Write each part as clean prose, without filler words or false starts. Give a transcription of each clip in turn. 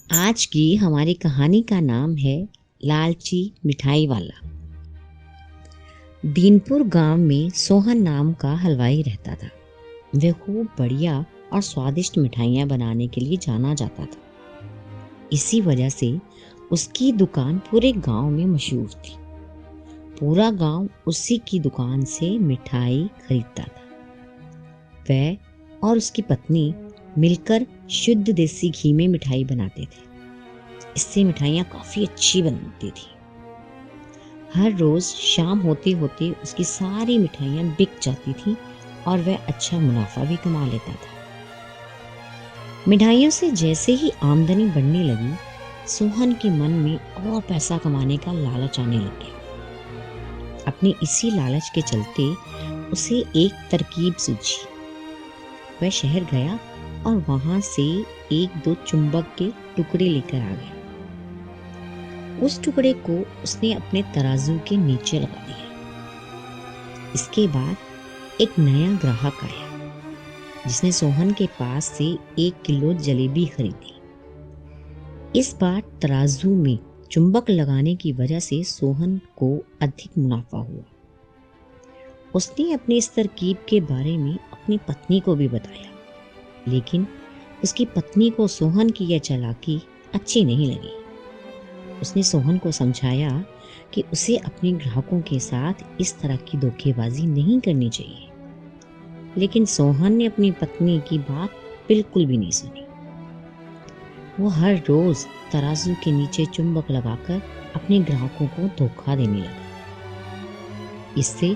आज की हमारी कहानी का नाम है लालची मिठाई वाला। दीनपुर गांव में सोहन नाम का हलवाई रहता था। वह खूब बढ़िया और स्वादिष्ट मिठाइयाँ बनाने के लिए जाना जाता था। इसी वजह से उसकी दुकान पूरे गांव में मशहूर थी। पूरा गांव उसी की दुकान से मिठाई खरीदता था। वह और उसकी पत्नी मिलकर शुद्ध देसी घी में मिठाई बनाते थे। इससे मिठाइयाँ काफ़ी अच्छी बनती थी। हर रोज़ शाम होते होते उसकी सारी मिठाइयाँ बिक जाती थी और वह अच्छा मुनाफा भी कमा लेता था। मिठाइयों से जैसे ही आमदनी बढ़ने लगी, सोहन के मन में और पैसा कमाने का लालच आने लग गया। अपने इसी लालच के चलते उसे एक तरकीब सूझी। वह शहर गया और वहां से एक दो चुंबक के टुकड़े लेकर आ गया। उस टुकड़े को उसने अपने तराजू के नीचे लगा दिया। इसके बाद एक नया ग्राहक आया, जिसने सोहन के पास से 1 किलो जलेबी खरीदी। इस बार तराजू में चुंबक लगाने की वजह से सोहन को अधिक मुनाफा हुआ। उसने अपनी इस तरकीब के बारे में अपनी पत्नी को भी बताया, लेकिन उसकी पत्नी को सोहन की यह चालाकी अच्छी नहीं लगी। उसने सोहन को समझाया कि उसे अपने ग्राहकों के साथ इस तरह की धोखेबाजी नहीं करनी चाहिए, लेकिन सोहन ने अपनी पत्नी की बात बिल्कुल भी नहीं सुनी। वो हर रोज तराजू के नीचे चुंबक लगाकर अपने ग्राहकों को धोखा देने लगा। इससे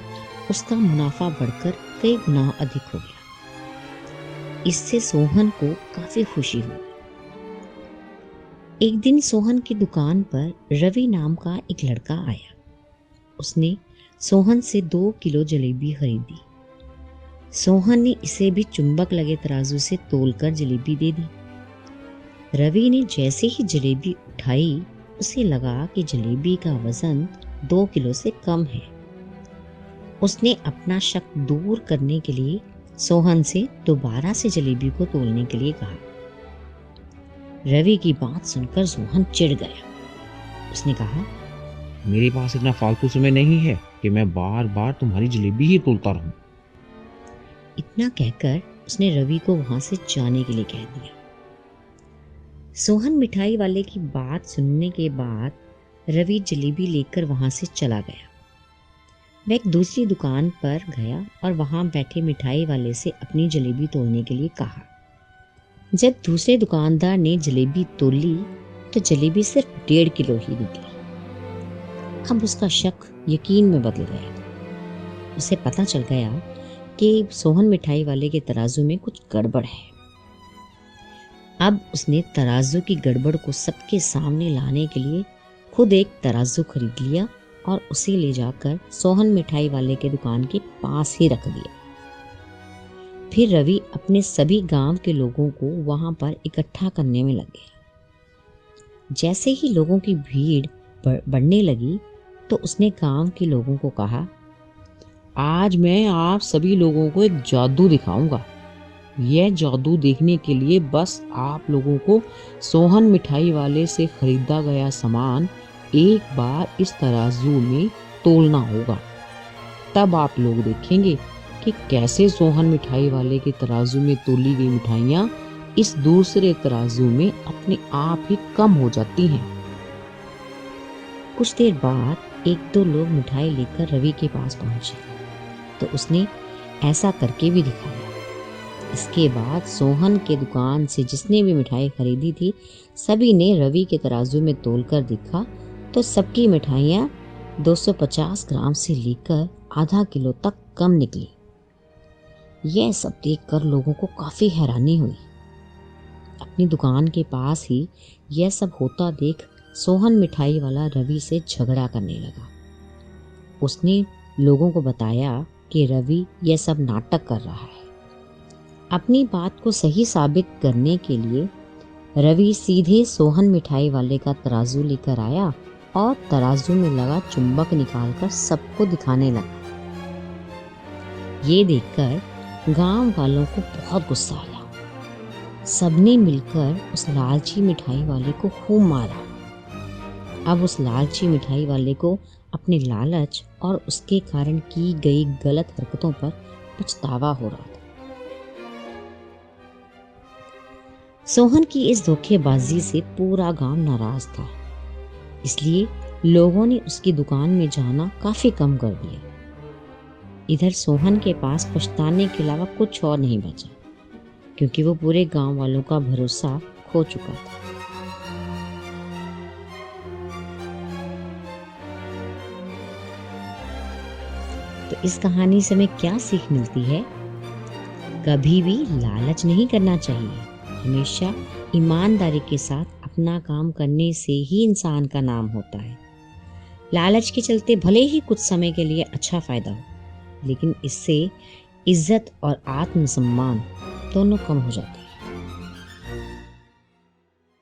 उसका मुनाफा बढ़कर कई गुना अधिक हो गया। इससे सोहन को काफी खुशी हुई। एक दिन सोहन की दुकान पर रवि नाम का एक लड़का आया। उसने सोहन से 2 किलो जलेबी खरीदी। सोहन ने इसे भी चुंबक लगे तराजू से तोलकर जलेबी दे दी। रवि ने जैसे ही जलेबी उठाई, उसे लगा कि जलेबी का वजन 2 किलो से कम है। उसने अपना शक दूर करने के लिए सोहन से दोबारा से जलेबी को तोलने के लिए कहा। रवि की बात सुनकर सोहन चिढ़ गया। उसने कहा, मेरे पास इतना फालतू समय नहीं है कि मैं बार बार तुम्हारी जलेबी ही तोलता रहूं। इतना कहकर उसने रवि को वहां से जाने के लिए कह दिया। सोहन मिठाई वाले की बात सुनने के बाद रवि जलेबी लेकर वहां से चला गया। वह एक दूसरी दुकान पर गया और वहां बैठे मिठाई वाले से अपनी जलेबी तोलने के लिए कहा। जब दूसरे दुकानदार ने जलेबी तोली तो जलेबी सिर्फ 1.5 किलो ही निकली। अब उसका शक यकीन में बदल गया। उसे पता चल गया कि सोहन मिठाई वाले के तराजू में कुछ गड़बड़ है। अब उसने तराजू की गड़बड़ को सबके सामने लाने के लिए खुद एक तराजू खरीद लिया और उसे ले जाकर सोहन मिठाई वाले के दुकान के पास ही रख दिया। फिर रवि अपने सभी गांव के लोगों को वहां पर इकट्ठा करने में लग गया। जैसे ही लोगों की भीड़ बढ़ने लगी तो उसने गांव के लोगों को कहा, आज मैं आप सभी लोगों को एक जादू दिखाऊंगा। यह जादू देखने के लिए बस आप लोगों को सोहन मिठाई वाले से खरीदा गया सामान एक बार इस तराजू में तोलना होगा। तब आप लोग देखेंगे कि कैसे सोहन मिठाई वाले के तराजू में तोली गई मिठाइयाँ इस दूसरे तराजू में अपने आप ही कम हो जाती हैं। कुछ देर बाद 1-2 लोग मिठाई लेकर रवि के पास पहुंचे तो उसने ऐसा करके भी दिखाया। इसके बाद सोहन के दुकान से जिसने भी मिठाई खरीदी थी, सभी ने रवि के तराजू में तोलकर देखा तो सबकी मिठाइयाँ 250 ग्राम से लेकर आधा किलो तक कम निकली। यह सब देखकर लोगों को काफ़ी हैरानी हुई। अपनी दुकान के पास ही यह सब होता देख सोहन मिठाई वाला रवि से झगड़ा करने लगा। उसने लोगों को बताया कि रवि यह सब नाटक कर रहा है। अपनी बात को सही साबित करने के लिए रवि सीधे सोहन मिठाई वाले का तराजू लेकर आया और तराजू में लगा चुंबक निकालकर सबको दिखाने लगा। ये देखकर गांव वालों को बहुत गुस्सा आया। सबने मिलकर उस लालची मिठाई वाले को खूब मारा। अब उस लालची मिठाई वाले को अपने लालच और उसके कारण की गई गलत हरकतों पर पछतावा हो रहा था। सोहन की इस धोखेबाजी से पूरा गांव नाराज था, इसलिए लोगों ने उसकी दुकान में जाना काफी कम कर दिया। इधर सोहन के पास पछताने के अलावा कुछ और नहीं बचा, क्योंकि वो पूरे गांव वालों का भरोसा खो चुका था। तो इस कहानी से हमें क्या सीख मिलती है? कभी भी लालच नहीं करना चाहिए। हमेशा ईमानदारी के साथ अपना काम करने से ही इंसान का नाम होता है। लालच के चलते भले ही कुछ समय के लिए अच्छा फायदा हो, लेकिन इससे इज्जत और आत्मसम्मान दोनों कम हो जाते हैं।